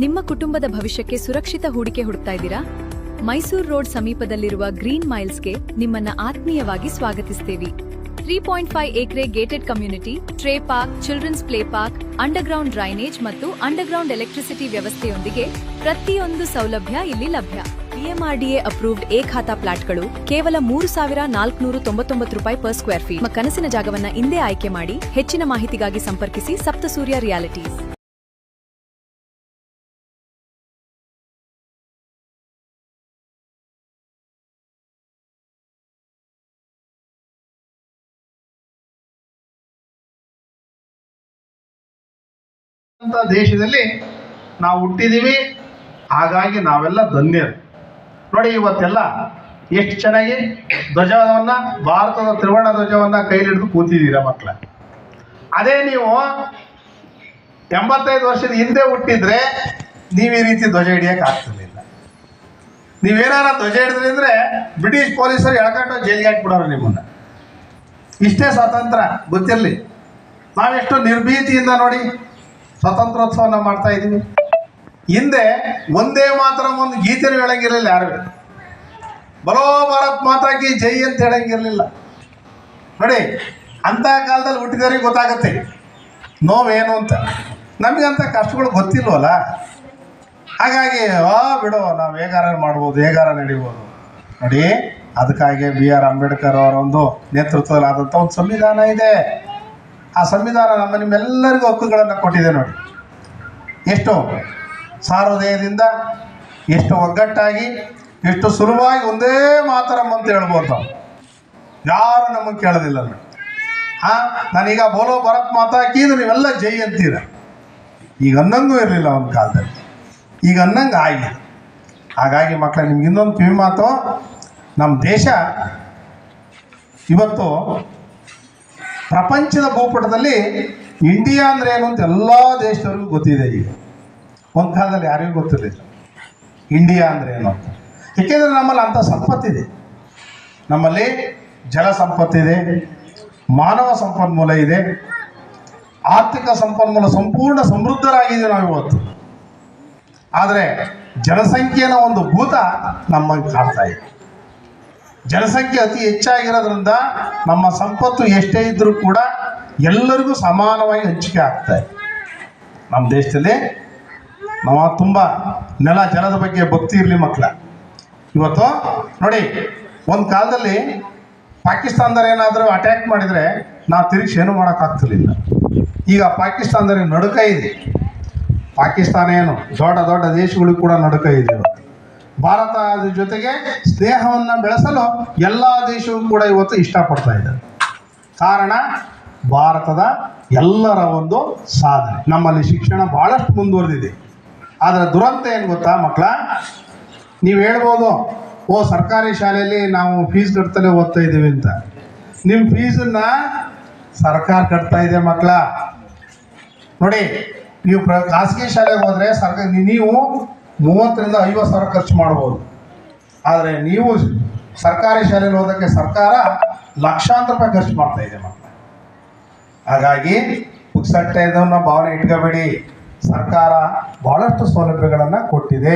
ನಿಮ್ಮ ಕುಟುಂಬದ ಭವಿಷ್ಯಕ್ಕೆ ಸುರಕ್ಷಿತ ಹೂಡಿಕೆ ಹುಡುಕ್ತಾ ಇದ್ದೀರಾ? ಮೈಸೂರು ರೋಡ್ ಸಮೀಪದಲ್ಲಿರುವ ಗ್ರೀನ್ ಮೈಲ್ಸ್ಗೆ ನಿಮ್ಮನ್ನ ಆತ್ಮೀಯವಾಗಿ ಸ್ವಾಗತಿಸುತ್ತೇವೆ. 3.5 acre gated community, tree park, children's play park, underground drainage ಮತ್ತು ಅಂಡರ್ಗ್ರೌಂಡ್ ಎಲೆಕ್ಟ್ರಿಸಿಟಿ ವ್ಯವಸ್ಥೆಯೊಂದಿಗೆ ಪ್ರತಿಯೊಂದು ಸೌಲಭ್ಯ ಇಲ್ಲಿ ಲಭ್ಯ. PMRDA ಅಪ್ರೂವ್ಡ್ ಖಾತಾ ಫ್ಲಾಟ್ಗಳು ಕೇವಲ 3,499 ರೂಪಾಯಿ ಪರ್ ಸ್ಕ್ವೇರ್ ಫೀಟ್. ನಿಮ್ಮ ಕನಸಿನ ಜಾಗವನ್ನ ಇಂದೇ ಆಯ್ಕೆ ಮಾಡಿ. ಹೆಚ್ಚಿನ ಮಾಹಿತಿಗಾಗಿ ಸಂಪರ್ಕಿಸಿ ಸಪ್ತಸೂರ್ಯ ರಿಯಾಲಿಟೀಸ್. ದೇಶದಲ್ಲಿ ನಾವು ಹುಟ್ಟಿದೀವಿ, ಹಾಗಾಗಿ ನಾವೆಲ್ಲ ಧನ್ಯರು. ನೋಡಿ, ಇವತ್ತೆಲ್ಲ ಎಷ್ಟು ಚೆನ್ನಾಗಿ ಧ್ವಜವನ್ನ, ಭಾರತದ ತ್ರಿವರ್ಣ ಧ್ವಜವನ್ನ ಕೈಲಿಡಿದು ಕೂತಿದ್ದೀರಾ ಮಕ್ಕಳ. ಅದೇ ನೀವು 85 ವರ್ಷದ ಹಿಂದೆ ಹುಟ್ಟಿದ್ರೆ ನೀವು ಈ ರೀತಿ ಧ್ವಜ ಹಿಡಿಯಕ್ಕೆ ಆಗ್ತಿರ್ಲಿಲ್ಲ. ನೀವೇನಾರ ಧ್ವಜ ಹಿಡಿದ್ರಿ ಅಂದ್ರೆ ಬ್ರಿಟಿಷ್ ಪೊಲೀಸರು ಎಳ್ಕೊಂಡು ಜೈಲಿಗೆ ಹಾಕ್ಬಿಡೋರು ನಿಮ್ಮನ್ನ. ಇಷ್ಟೇ ಸ್ವಾತಂತ್ರ್ಯ ಗೊತ್ತಿರಲಿ. ನಾವೆಷ್ಟು ನಿರ್ಭೀತಿಯಿಂದ ನೋಡಿ ಸ್ವಾತಂತ್ರ್ಯೋತ್ಸವನ ಮಾಡ್ತಾ ಇದ್ದೀವಿ. ಹಿಂದೆ ಒಂದೇ ಮಾತ್ರ ಒಂದು ಗೀತೆನೂ ಹೇಳಂಗಿರಲಿಲ್ಲ. ಯಾರು ಬರೋ ಭಾರತ್ ಮಾತಾಗಿ ಜೈ ಅಂತ ಹೇಳಂಗಿರಲಿಲ್ಲ. ನೋಡಿ, ಅಂಥ ಕಾಲದಲ್ಲಿ ಹುಟ್ಟಿದವ್ರಿಗೆ ಗೊತ್ತಾಗುತ್ತೆ ನೋವೇನು ಅಂತ. ನಮಗಂತ ಕಷ್ಟಗಳು ಗೊತ್ತಿಲ್ವಲ್ಲ. ಹಾಗಾಗಿ ಬಿಡು, ನಾವು ಹೇಗಾರ ಮಾಡ್ಬೋದು, ಹೇಗಾರ ನಡಿಬೋದು. ನೋಡಿ, ಅದಕ್ಕಾಗಿ BR ಅಂಬೇಡ್ಕರ್ ಅವರ ಒಂದು ನೇತೃತ್ವದಲ್ಲಾದಂಥ ಒಂದು ಸಂವಿಧಾನ ಇದೆ. ಆ ಸಂವಿಧಾನ ನಿಮ್ಮೆಲ್ಲರಿಗೂ ಹಕ್ಕುಗಳನ್ನು ಕೊಟ್ಟಿದೆ. ನೋಡಿ, ಎಷ್ಟು ಸಾರ್ವದಯದಿಂದ, ಎಷ್ಟು ಒಗ್ಗಟ್ಟಾಗಿ, ಎಷ್ಟು ಸುಲಭವಾಗಿ ಒಂದೇ ಮಾತರಂ ಅಂತ ಹೇಳ್ಬೋದು ನಾವು. ಯಾರು ನಮಗೆ ಕೇಳೋದಿಲ್ಲ. ನೋಡಿ, ನಾನೀಗ ಬೋಲೋ ಭಾರತ್ ಮಾತಾ ಕೀದು ನೀವೆಲ್ಲ ಜೈ ಅಂತೀರ. ಈಗ ಅನ್ನಂಗೂ ಇರಲಿಲ್ಲ ಒಂದು ಕಾಲದಲ್ಲಿ, ಈಗ ಅನ್ನಂಗೆ ಆಗಿ. ಹಾಗಾಗಿ ಮಕ್ಕಳ, ನಿಮ್ಗೆ ಇನ್ನೊಂದು ಕಿವಿ ಮಾತು. ನಮ್ಮ ದೇಶ ಇವತ್ತು ಪ್ರಪಂಚದ ಭೂಪಟದಲ್ಲಿ ಇಂಡಿಯಾ ಅಂದರೆ ಏನು ಅಂತ ಎಲ್ಲ ದೇಶದವ್ರಿಗೂ ಗೊತ್ತಿದೆ. ಈಗ ಒಂದು ಕಾಲದಲ್ಲಿ ಯಾರಿಗೂ ಗೊತ್ತಿರಲಿಲ್ಲ ಇಂಡಿಯಾ ಅಂದರೆ ಏನು ಅಂತ. ಏಕೆಂದರೆ ನಮ್ಮಲ್ಲಿ ಅಂಥ ಸಂಪತ್ತಿದೆ. ನಮ್ಮಲ್ಲಿ ಜಲ ಸಂಪತ್ತಿದೆ, ಮಾನವ ಸಂಪನ್ಮೂಲ ಇದೆ, ಆರ್ಥಿಕ ಸಂಪನ್ಮೂಲ ಸಂಪೂರ್ಣ ಸಮೃದ್ಧರಾಗಿದ್ದೀವಿ ನಾವು ಇವತ್ತು. ಆದರೆ ಜನಸಂಖ್ಯೆಯ ಒಂದು ಭೂತ ನಮ್ಮನ್ನು ಕಾಡ್ತಾ ಇದೆ. ಜನಸಂಖ್ಯೆ ಅತಿ ಹೆಚ್ಚಾಗಿರೋದ್ರಿಂದ ನಮ್ಮ ಸಂಪತ್ತು ಎಷ್ಟೇ ಇದ್ದರೂ ಕೂಡ ಎಲ್ಲರಿಗೂ ಸಮಾನವಾಗಿ ಹಂಚಿಕೆ ಆಗ್ತಾ ಇದೆ. ನಮ್ಮ ದೇಶದಲ್ಲಿ ನಾವು ತುಂಬ ನೆಲ ಜಲದ ಬಗ್ಗೆ ಭಕ್ತಿ ಇರಲಿ ಮಕ್ಕಳ. ಇವತ್ತು ನೋಡಿ, ಒಂದು ಕಾಲದಲ್ಲಿ ಪಾಕಿಸ್ತಾನದವ್ರು ಏನಾದರೂ ಅಟ್ಯಾಕ್ ಮಾಡಿದರೆ ನಾವು ತಿರುಗಿಸಿ ಏನೂ ಮಾಡೋಕ್ಕಾಗ್ತಿರ್ಲಿಲ್ಲ. ಈಗ ಪಾಕಿಸ್ತಾನದವ್ರಿಗೆ ನಡುಕ ಇದೆ. ಪಾಕಿಸ್ತಾನ ಏನು ದೊಡ್ಡ ದೊಡ್ಡ ದೇಶಗಳಿಗೂ ಕೂಡ ನಡುಕ ಇದೆ. ಭಾರತದ ಜೊತೆಗೆ ಸ್ನೇಹವನ್ನು ಬೆಳೆಸಲು ಎಲ್ಲ ದೇಶವೂ ಕೂಡ ಇವತ್ತು ಇಷ್ಟಪಡ್ತಾ ಇದ್ದಾರೆ. ಕಾರಣ ಭಾರತದ ಎಲ್ಲರ ಒಂದು ಸಾಧನೆ. ನಮ್ಮಲ್ಲಿ ಶಿಕ್ಷಣ ಭಾಳಷ್ಟು ಮುಂದುವರೆದಿದೆ. ಆದರೆ ದುರಂತ ಏನು ಗೊತ್ತಾ ಮಕ್ಕಳ? ನೀವು ಹೇಳ್ಬೋದು, ಸರ್ಕಾರಿ ಶಾಲೆಯಲ್ಲಿ ನಾವು ಫೀಸ್ ಕಟ್ತಲೇ ಓದ್ತಾ ಇದ್ದೀವಿ ಅಂತ. ನಿಮ್ಮ ಫೀಸನ್ನು ಸರ್ಕಾರ ಕಟ್ತಾ ಇದೆ ಮಕ್ಕಳ. ನೋಡಿ, ನೀವು ಖಾಸಗಿ ಶಾಲೆಗೆ ಹೋದರೆ ನೀವು 30,000 ರಿಂದ 50,000 ಖರ್ಚು ಮಾಡ್ಬೋದು. ಆದರೆ ನೀವು ಸರ್ಕಾರಿ ಶಾಲೆಯಲ್ಲಿ ಓದೋಕ್ಕೆ ಸರ್ಕಾರ ಲಕ್ಷಾಂತರ ರೂಪಾಯಿ ಖರ್ಚು ಮಾಡ್ತಾ ಇದೆ ಮಕ್ಕಳ. ಹಾಗಾಗಿ ಪುಕ್ಸಟ್ಟೆ ಇದನ್ನು ಭಾವನೆ ಇಟ್ಕೋಬೇಡಿ. ಸರ್ಕಾರ ಭಾಳಷ್ಟು ಸೌಲಭ್ಯಗಳನ್ನು ಕೊಟ್ಟಿದೆ.